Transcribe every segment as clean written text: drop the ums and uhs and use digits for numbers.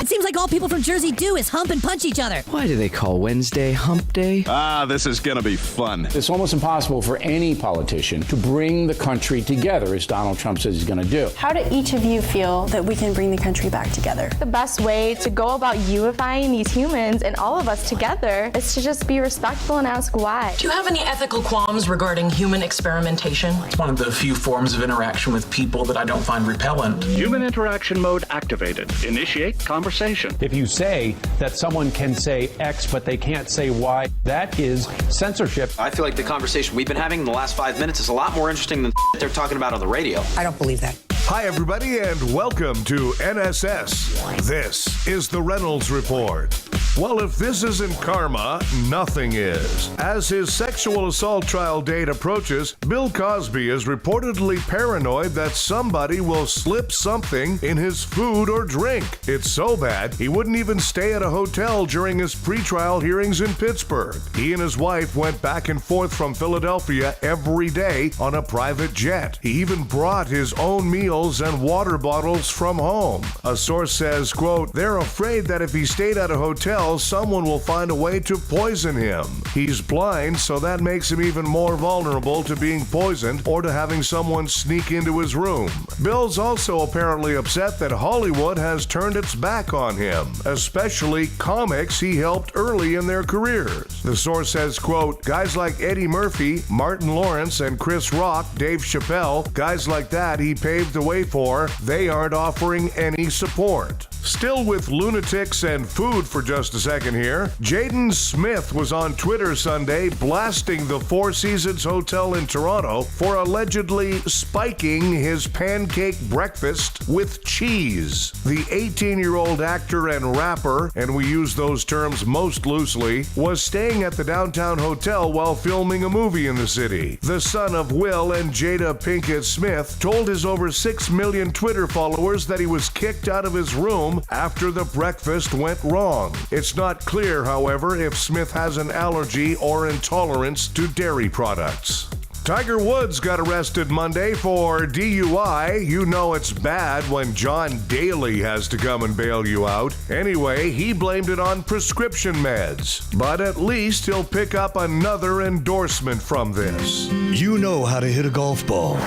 It seems like all people from Jersey do is hump and punch each other. Why do they call Wednesday Hump Day? This is going to be fun. It's almost impossible for any politician to bring the country together, as Donald Trump says he's going to do. How do each of you feel that we can bring the country back together? The best way to go about unifying these humans and all of us together is to just be respectful and ask why. Do you have any ethical qualms regarding human experimentation? It's one of the few forms of interaction with people that I don't find repellent. Human interaction mode activated. Initiate conversation. If you say that someone can say X, but they can't say Y, that is censorship. I feel like the conversation we've been having in the last 5 minutes is a lot more interesting than they're talking about on the radio. I don't believe that. Hi, everybody, and welcome to NSS. This is the Reynolds Report. Well, if this isn't karma, nothing is. As his sexual assault trial date approaches, Bill Cosby is reportedly paranoid that somebody will slip something in his food or drink. It's so bad, he wouldn't even stay at a hotel during his pretrial hearings in Pittsburgh. He and his wife went back and forth from Philadelphia every day on a private jet. He even brought his own meals and water bottles from home. A source says, quote, "They're afraid that if he stayed at a hotel, someone will find a way to poison him. He's blind, so that makes him even more vulnerable to being poisoned or to having someone sneak into his room." Bill's also apparently upset that Hollywood has turned its back on him, especially comics he helped early in their careers. The source says, quote, "Guys like Eddie Murphy, Martin Lawrence, and Chris Rock, Dave Chappelle, guys like that he paved the way for, they aren't offering any support." Still with lunatics and food for just a second here, Jaden Smith was on Twitter Sunday blasting the Four Seasons Hotel in Toronto for allegedly spiking his pancake breakfast with cheese. The 18-year-old actor and rapper, and we use those terms most loosely, was staying at the downtown hotel while filming a movie in the city. The son of Will and Jada Pinkett Smith told his over 6 million Twitter followers that he was kicked out of his room after the breakfast went wrong. It's not clear, however, if Smith has an allergy or intolerance to dairy products. Tiger Woods got arrested Monday for DUI. You know it's bad when John Daly has to come and bail you out. Anyway, he blamed it on prescription meds. But at least he'll pick up another endorsement from this. You know how to hit a golf ball.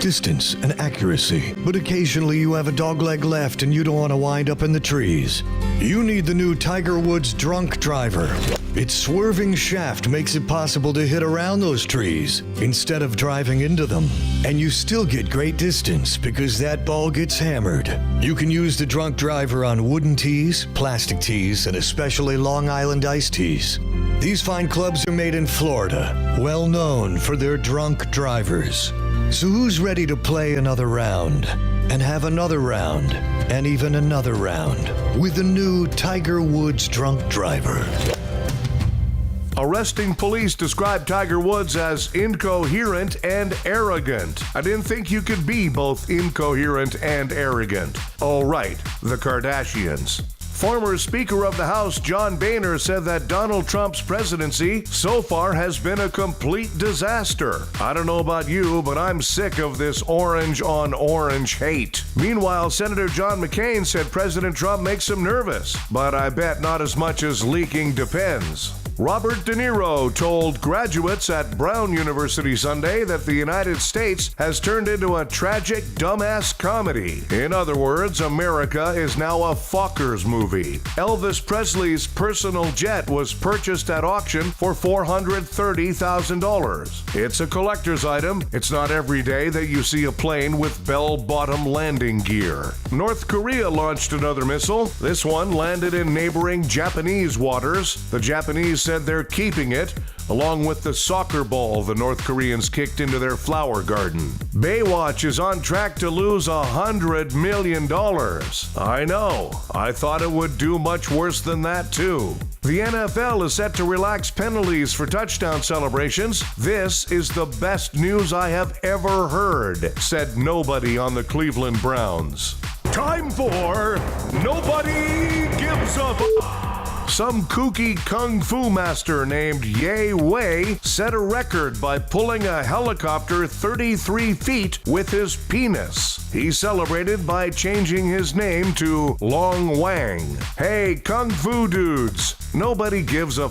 Distance and accuracy. But occasionally you have a dogleg left and you don't want to wind up in the trees. You need the new Tiger Woods Drunk Driver. Its swerving shaft makes it possible to hit around those trees instead of driving into them. And you still get great distance because that ball gets hammered. You can use the Drunk Driver on wooden tees, plastic tees, and especially Long Island iced tees. These fine clubs are made in Florida, well known for their drunk drivers. So who's ready to play another round? And have another round, and even another round, with the new Tiger Woods Drunk Driver. Arresting police described Tiger Woods as incoherent and arrogant. I didn't think you could be both incoherent and arrogant. Oh, right, the Kardashians. Former Speaker of the House John Boehner said that Donald Trump's presidency so far has been a complete disaster. I don't know about you, but I'm sick of this orange on orange hate. Meanwhile, Senator John McCain said President Trump makes him nervous, but I bet not as much as leaking depends. Robert De Niro told graduates at Brown University Sunday that the United States has turned into a tragic dumbass comedy. In other words, America is now a Fockers movie. Elvis Presley's personal jet was purchased at auction for $430,000. It's a collector's item. It's not every day that you see a plane with bell-bottom landing gear. North Korea launched another missile. This one landed in neighboring Japanese waters. The Japanese said they're keeping it, along with the soccer ball the North Koreans kicked into their flower garden. Baywatch is on track to lose $100 million. I know. I thought it would do much worse than that, too. The NFL is set to relax penalties for touchdown celebrations. This is the best news I have ever heard, said nobody on the Cleveland Browns. Time for Nobody Gives a Some kooky kung fu master named Ye Wei set a record by pulling a helicopter 33 feet with his penis. He celebrated by changing his name to Long Wang. Hey, kung fu dudes, nobody gives a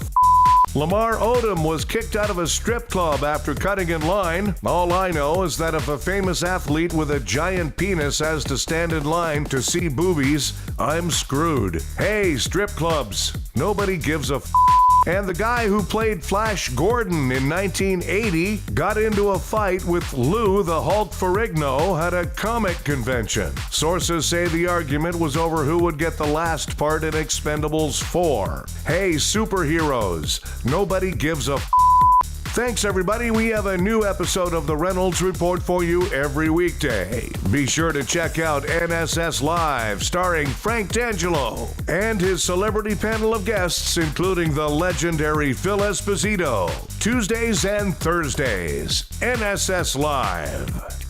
Lamar Odom was kicked out of a strip club after cutting in line. All I know is that if a famous athlete with a giant penis has to stand in line to see boobies, I'm screwed. Hey, strip clubs, nobody gives a And the guy who played Flash Gordon in 1980 got into a fight with Lou the Hulk Ferrigno at a comic convention. Sources say the argument was over who would get the last part in Expendables 4. Hey, superheroes, nobody gives a Thanks, everybody. We have a new episode of the Reynolds Report for you every weekday. Be sure to check out NSS Live, starring Frank D'Angelo, and his celebrity panel of guests, including the legendary Phil Esposito, Tuesdays and Thursdays. NSS Live.